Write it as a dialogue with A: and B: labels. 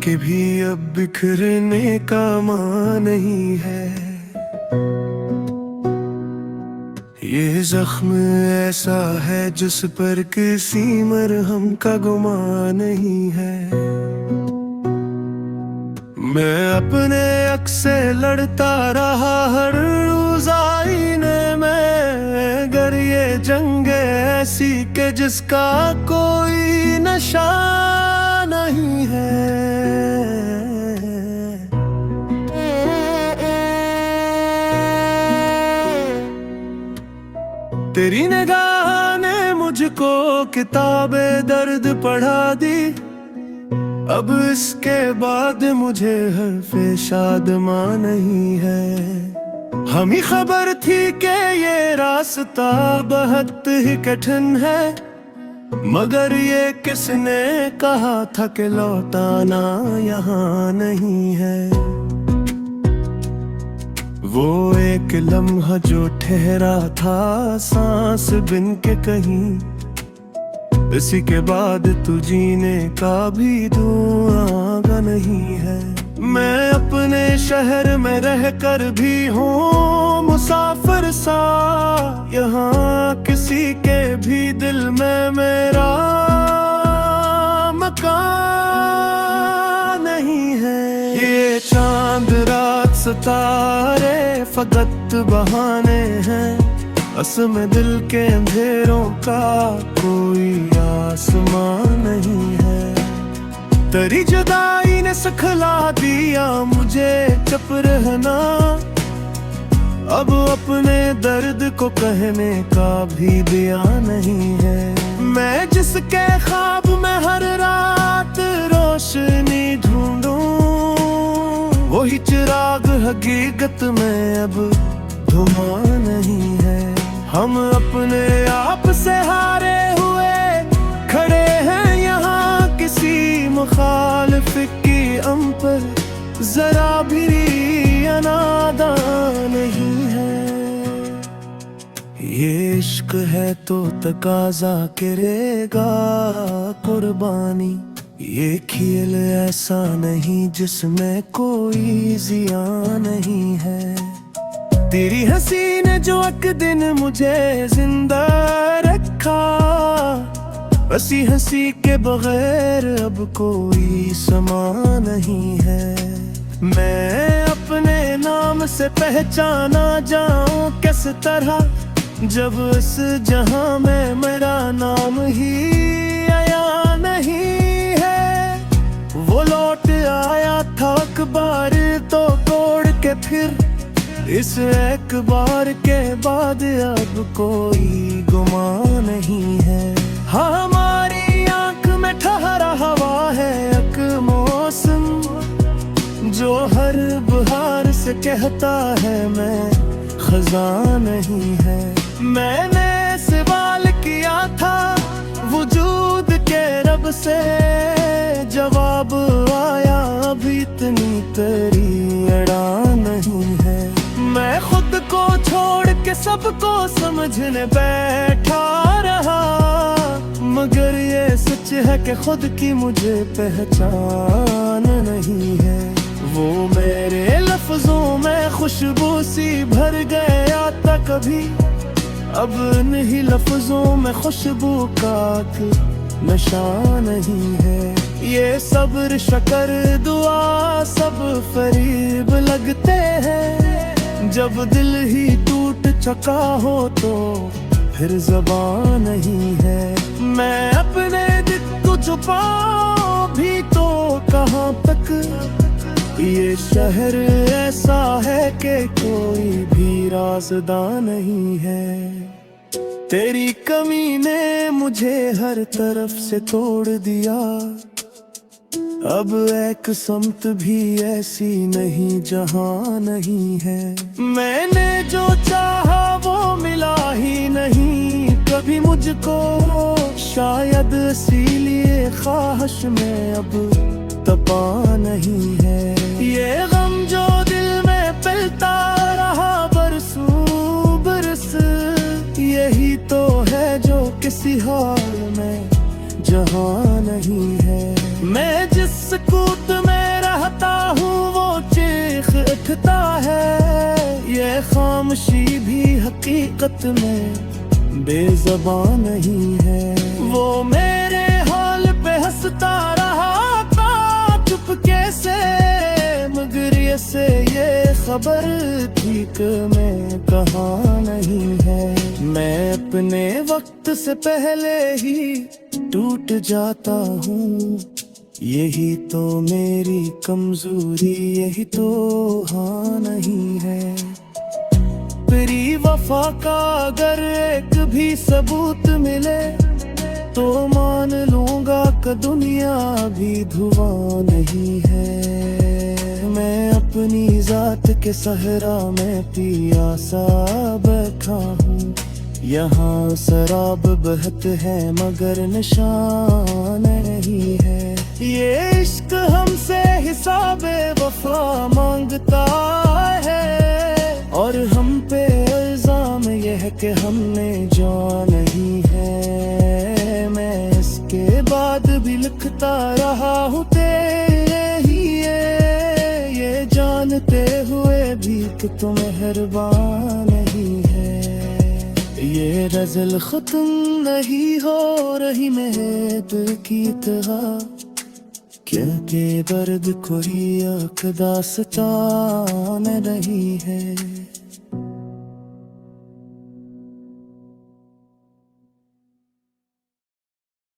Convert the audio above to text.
A: के भी अब बिखरने का मान नहीं है। ये जख्म ऐसा है जिस पर किसी मरहम का गुमान नहीं है। मैं अपने अक्स से लड़ता रहा हर रोज आईने में, गर ये जंग ऐसी के जिसका कोई नशा नहीं है। तेरी निगाह ने मुझको किताबे दर्द पढ़ा दी, अब इसके बाद मुझे हर्फ़े शादमां नहीं है। हमें खबर थी कि ये रास्ता बहुत ही कठिन है, मगर ये किसने कहा था कि लौटाना यहाँ नहीं है। वो एक लम्हा जो ठहरा था सांस बिन के कहीं, इसी के बाद तू जीने का भी दुआगा नहीं है। मैं अपने शहर में रहकर भी हूँ मुसाफिर सा, यहाँ किसी के भी दिल में मेरा मकान नहीं है। ये चांद रात सितारे फकत बहाने हैं, असम दिल के अंधेरों का कोई आसमान नहीं है। तेरी जुदाई ने सिखला दिया मुझे चुप रहना, अब अपने दर्द को कहने का भी दिया नहीं है। मैं जिसके ख्वाब में हर रात रोशनी ढूंढूं, वही चिराग हकीकत में अब धुआं नहीं है। हम अपने आप से हारे हुए खड़े हैं यहाँ, किसी मुखालिफ की हम पर जरा भी अनादा नहीं है। ये इश्क है तो तकाजा करेगा कुर्बानी, ये खेल ऐसा नहीं जिसमें कोई जिया नहीं है। तेरी हंसी ने जो एक दिन मुझे जिंदा रखा, हंसी हंसी के बगैर अब कोई समा नहीं है। मैं अपने नाम से पहचाना जाऊं किस तरह, जब इस जहां में मेरा नाम ही आया नहीं है। वो लौट आया था अखबार तो तोड़ के, फिर इस एक बार के बाद अब कोई गुमा नहीं है। हाँ, हमारी आंख में ठहरा हवा है एक मौसम, जो हर बहार से कहता है मैं खजा नहीं है। मैंने सवाल किया था वजूद के रब से, जवाब आया अभी इतनी तेरी अड़ा नहीं है। मैं खुद को छोड़ के सबको समझने बैठा रहा, मगर ये सच है कि खुद की मुझे पहचान नहीं है। वो मेरे लफ्जों में खुशबू सी भर गया था कभी, अब नहीं लफ्जों में खुशबू का नशा नहीं है। ये सब्र शकर दुआ सब फरीब लगते हैं, जब दिल ही टूट चुका हो तो फिर ज़बान नहीं है। मैं अपने दिल को छुपाऊं भी तो कहाँ तक, ये शहर ऐसा है कि कोई भी राज़दार नहीं है। तेरी कमी ने मुझे हर तरफ से तोड़ दिया, अब एक समत भी ऐसी नहीं जहां नहीं है। मैंने जो चाहा वो मिला ही नहीं कभी मुझको, शायद इसीलिए ख्वाहिश में अब तपा नहीं है। ये गम जो दिल में पलता रहा बरसों बरस, यही तो है जो किसी हाल में जहां नहीं है। मैं जिस कूत में हकीकत में बेज़बान नहीं है। वो मेरे हाल पे हंसता रहा था चुपके से, मगर ये से ये खबर थी कि मैं कहाँ नहीं है। मैं अपने वक्त से पहले ही टूट जाता हूँ, यही तो मेरी कमजोरी, यही तो हाँ नहीं है। तेरी वफा का अगर एक भी सबूत मिले तो मान लूंगा कि दुनिया भी धुआं नहीं है। मैं अपनी जात के सहरा में पियासा बैठा हूँ, यहाँ शराब बहत है मगर निशान नहीं है। ये इश्क हमसे हिसाबे वफा मांगता है, और हम पे इल्जाम यह है कि हमने जान नहीं है। मैं इसके बाद भी लिखता रहा हूँ तेरे ही ये जानते हुए भी कि तू मेहरबान नहीं है। ये गज़ल खत्म नहीं हो रही मेरे दिल की तरह, क्योंकि दर्द कोई एक दास्तान नहीं है।